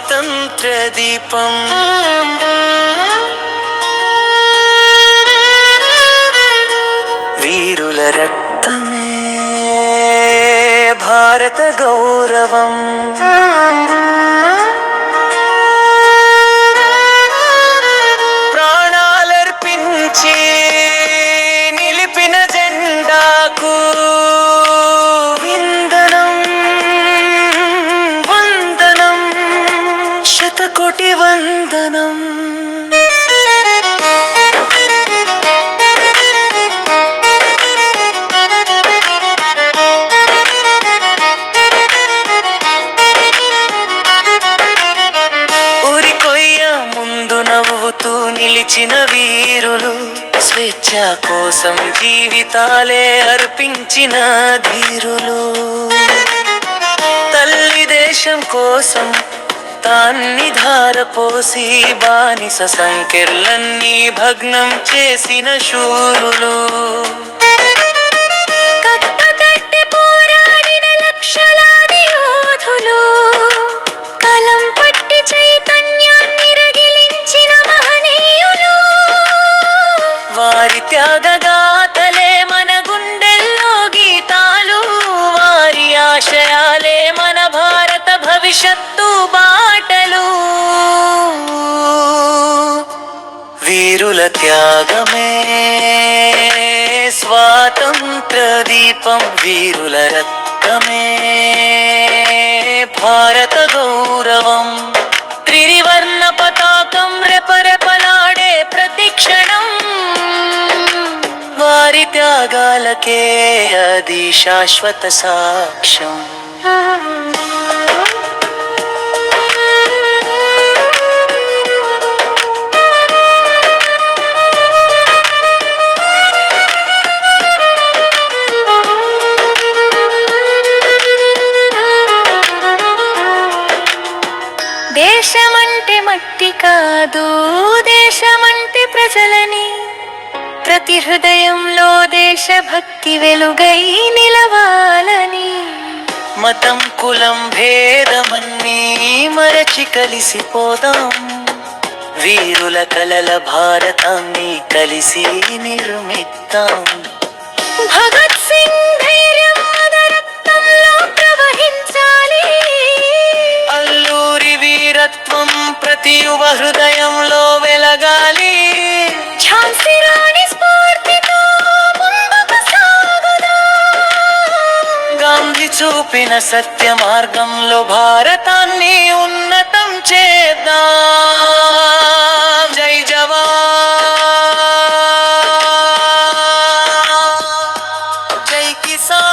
స్వాతంత్ర దీపం వీరుల రక్తమే భారత గౌరవం. ప్రాణాలర్పించి నిలిపిన జెండాకు విందనం వందనం శతకోటి వందనం. నవ్వుతూ నిలిచిన వీరులు, స్వేచ్ఛ కోసం జీవితాలే అర్పించిన ధీరులు, తల్లి దేశం కోసం తాన్ని ధారపోసి బానిస సంకెళ్ళన్నీ భగ్నం చేసిన శూరులు, పోరాడిన లక్షలాది యోధులు, కలం పట్టి చైతన్యాన్ని రగిలించిన మహనీయులు, వారి త్యాగగాథలే మన గుండెల్లో గీతాలు, వారి ఆశయాలే మన భారత భవిష్యత్తు బాటలు. వీరుల త్యాగమే స్వాతంత్ర దీపం, వీరుల రక్తమే భారత గౌరవం. త్రివర్ణ పతాకం రెపరెపలాడే ప్రతిక్షణం, వారి త్యాగాలకే అది శాశ్వత సాక్ష్యం. దేశమంటే మట్టి కాదు, దేశమంటే ప్రజలని, ప్రతి హృదయంలో దేశభక్తి వెలుగై నిలవాలని. మతం కులం భేదమన్నీ మరచి కలిసిపోదాం, వీరుల కలల భారతాన్ని కలిసి నిర్మిద్దాం. భగత్ సింగ్ ధైర్యం రక్తంలో ప్రవహించాలి, అల్లూరి వీరత్వం ప్రతి యువ హృదయంలో వెలగాలి. ఝాన్సీ రాణి స్ఫూర్తితో ముందుకు సాగుదాం, గాంధీ చూపిన సత్య మార్గంలో భారతాన్ని ఉన్నతం చేద్దాం. జై జవాన్ జై కిసాన్.